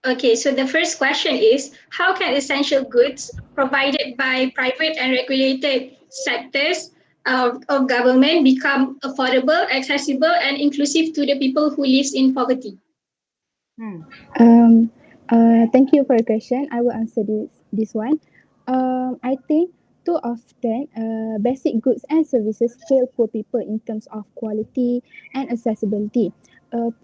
Okay, so the first question is, how can essential goods provided by private and regulated sectors of government become affordable, accessible, and inclusive to the people who live in poverty? Hmm. Um, Thank you for your question. I will answer this one. I think too often basic goods and services fail poor people in terms of quality and accessibility.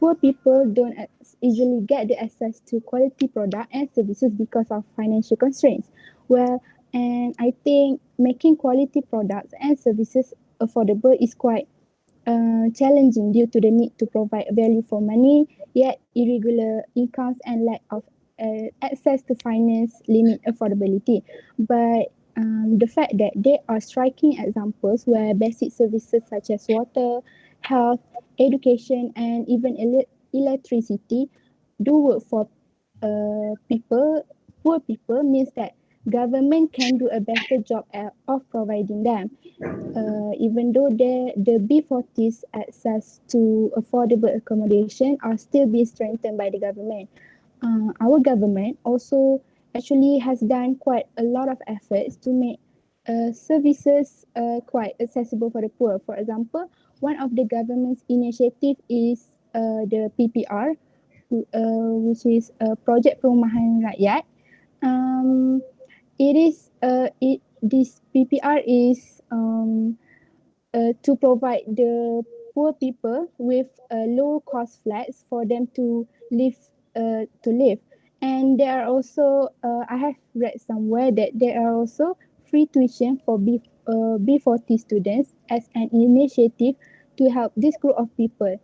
Poor people don't easily get the access to quality product and services because of financial constraints. Well, and I think making quality products and services affordable is quite challenging due to the need to provide value for money, yet irregular incomes and lack of access to finance limit affordability. But the fact that there are striking examples where basic services such as water, health, education, and even electricity do work for poor people means that government can do a better job of providing them even though the B40's access to affordable accommodation are still being strengthened by the government. Our government also actually has done quite a lot of efforts to make services quite accessible for the poor. For example, one of the government's initiative is the PPR, which is Project Perumahan Rakyat. Um, this PPR is to provide the poor people with low cost flats for them to live. And there are also I have read somewhere that there are also free tuition for B40 students as an initiative to help this group of people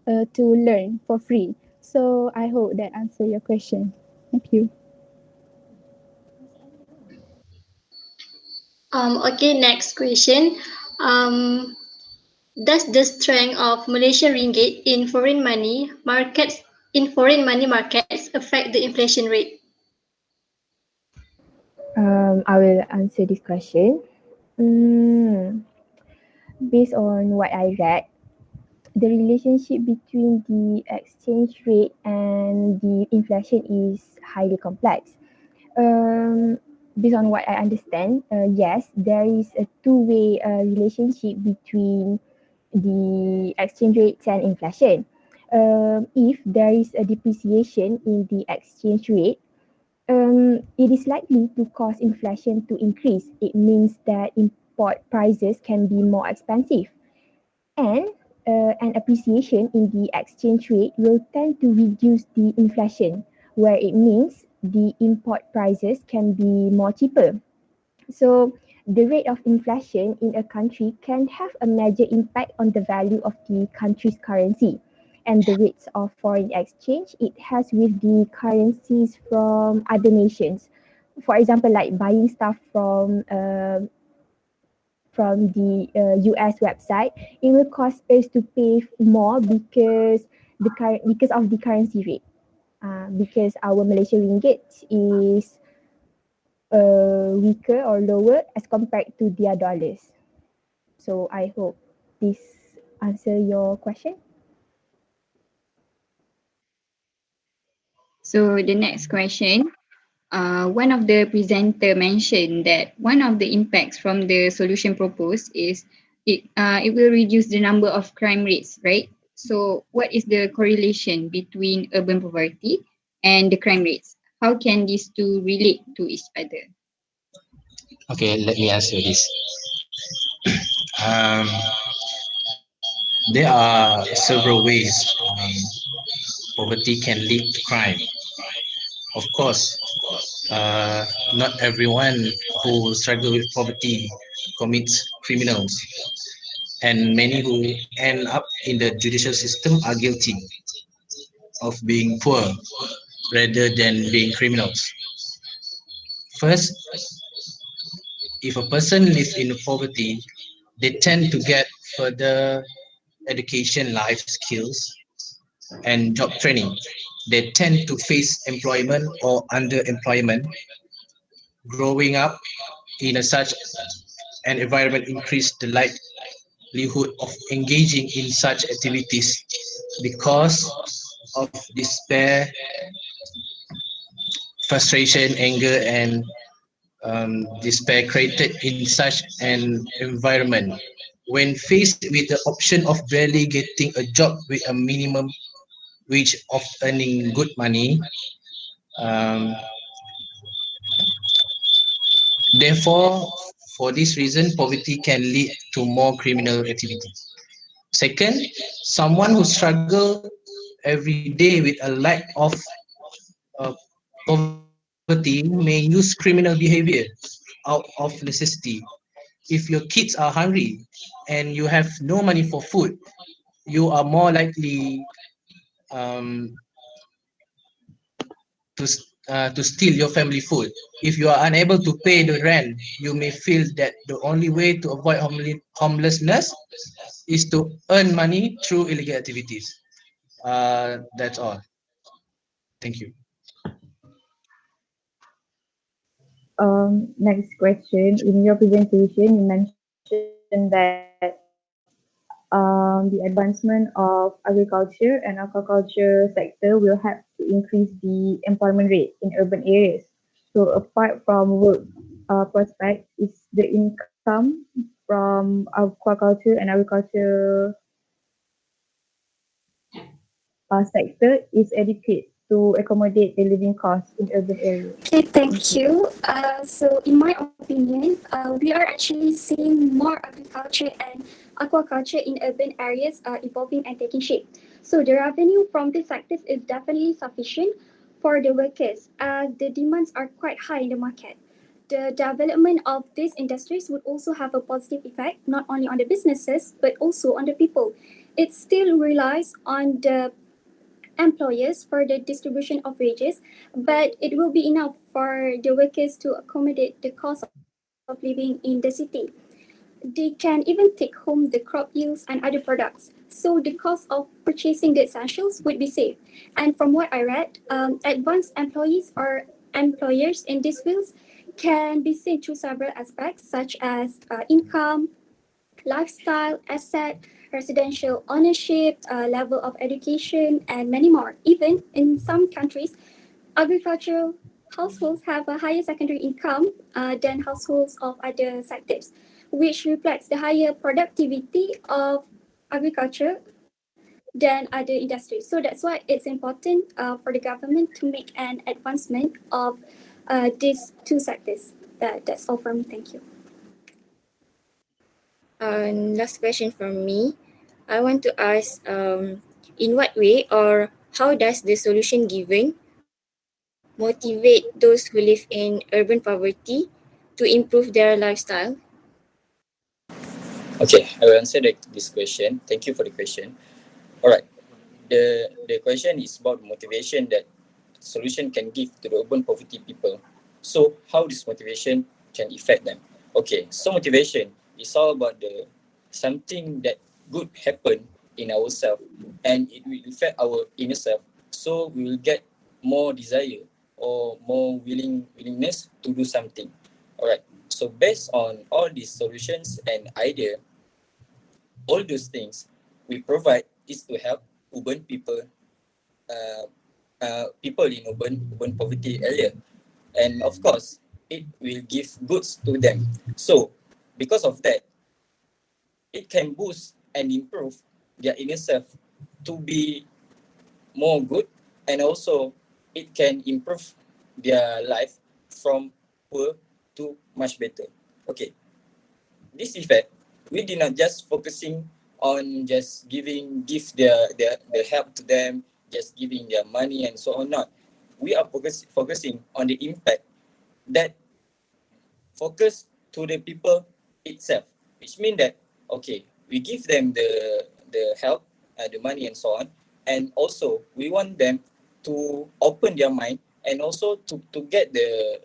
to learn for free. So I hope that answer your question. Thank you. Okay, next question. Um, does the strength of Malaysian ringgit in foreign money markets affect the inflation rate? I will answer this question. Mm, Based on what I read, the relationship between the exchange rate and the inflation is highly complex. Um, Based on what I understand, yes, there is a two-way relationship between the exchange rates and inflation. If there is a depreciation in the exchange rate, it is likely to cause inflation to increase. It means that import prices can be more expensive, and an appreciation in the exchange rate will tend to reduce the inflation, where it means the import prices can be more cheaper. So the rate of inflation in a country can have a major impact on the value of the country's currency and the rates of foreign exchange it has with the currencies from other nations. For example, like buying stuff from the US website, it will cost us to pay more because of the currency rate. Because our Malaysian ringgit is weaker or lower as compared to their dollars. So I hope this answer your question. So the next question, one of the presenter mentioned that one of the impacts from the solution proposed is it will reduce the number of crime rates, right? So what is the correlation between urban poverty and the crime rates? How can these two relate to each other? Okay, let me answer this. Um, there are several ways poverty can lead to crime. Of course, not everyone who struggle with poverty commits criminals, and many who end up in the judicial system are guilty of being poor rather than being criminals. First, if a person lives in poverty, they tend to get further education, life skills, and job training. They tend to face employment or underemployment. Growing up in such an environment increase the likelihood of engaging in such activities because of despair frustration, anger, and despair created in such an environment. When faced with the option of barely getting a job with a minimum wage of earning good money, um, therefore, for this reason, poverty can lead to more criminal activity. Second, someone who struggle every day with a lack of uh, poverty may use criminal behavior out of necessity. If your kids are hungry and you have no money for food, you are more likely um, to steal your family food. If you are unable to pay the rent, you may feel that the only way to avoid homelessness is to earn money through illegal activities. That's all. Thank you. Next question. In your presentation, you mentioned that the advancement of agriculture and aquaculture sector will help to increase the employment rate in urban areas. So apart from work prospect, is the income from aquaculture and agriculture sector is adequate to accommodate the living costs in urban areas? Okay, Thank thank you. you. So, in my opinion, we are actually seeing more agriculture and aquaculture in urban areas evolving and taking shape. So, the revenue from these sectors is definitely sufficient for the workers as the demands are quite high in the market. The development of these industries would also have a positive effect not only on the businesses but also on the people. It still relies on the employers for the distribution of wages, but it will be enough for the workers to accommodate the cost of living in the city. They can even take home the crop yields and other products. So the cost of purchasing the essentials would be safe. And from what I read, advanced employees or employers in these fields can be seen through several aspects such as income, lifestyle, asset, residential ownership, level of education, and many more. Even in some countries, agricultural households have a higher secondary income than households of other sectors, which reflects the higher productivity of agriculture than other industries. So that's why it's important for the government to make an advancement of these two sectors. That's all from me. Thank you. Last question from me. I want to ask, in what way or how does the solution given motivate those who live in urban poverty to improve their lifestyle? Okay, I will answer this question. Thank you for the question. All right. The question is about motivation that solution can give to the urban poverty people. So how this motivation can affect them? Okay, so motivation is all about the something that good happen in ourselves and it will affect our inner self. So we will get more desire or more willingness to do something. All right. So based on all these solutions and idea, all those things we provide is to help urban people, uh, people in urban poverty area, and of course it will give goods to them. So because of that, it can boost and improve their inner self to be more good, and also it can improve their life from poor to much better. Okay, this effect, we did not just focusing on just give the help to them, just giving their money and so on. Not, we are focusing on the impact that focus to the people itself, which means that okay, we give them the help, the money and so on, and also we want them to open their mind and also to get the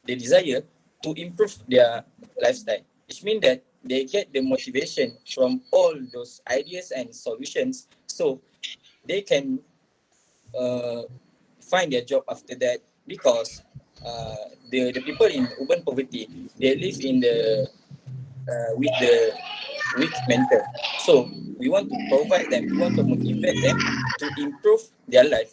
desire to improve their lifestyle, which means that they get the motivation from all those ideas and solutions, so they can uh, find their job after that, because the people in urban poverty, they live in the with the weak mental. So we want to provide them, we want to motivate them to improve their life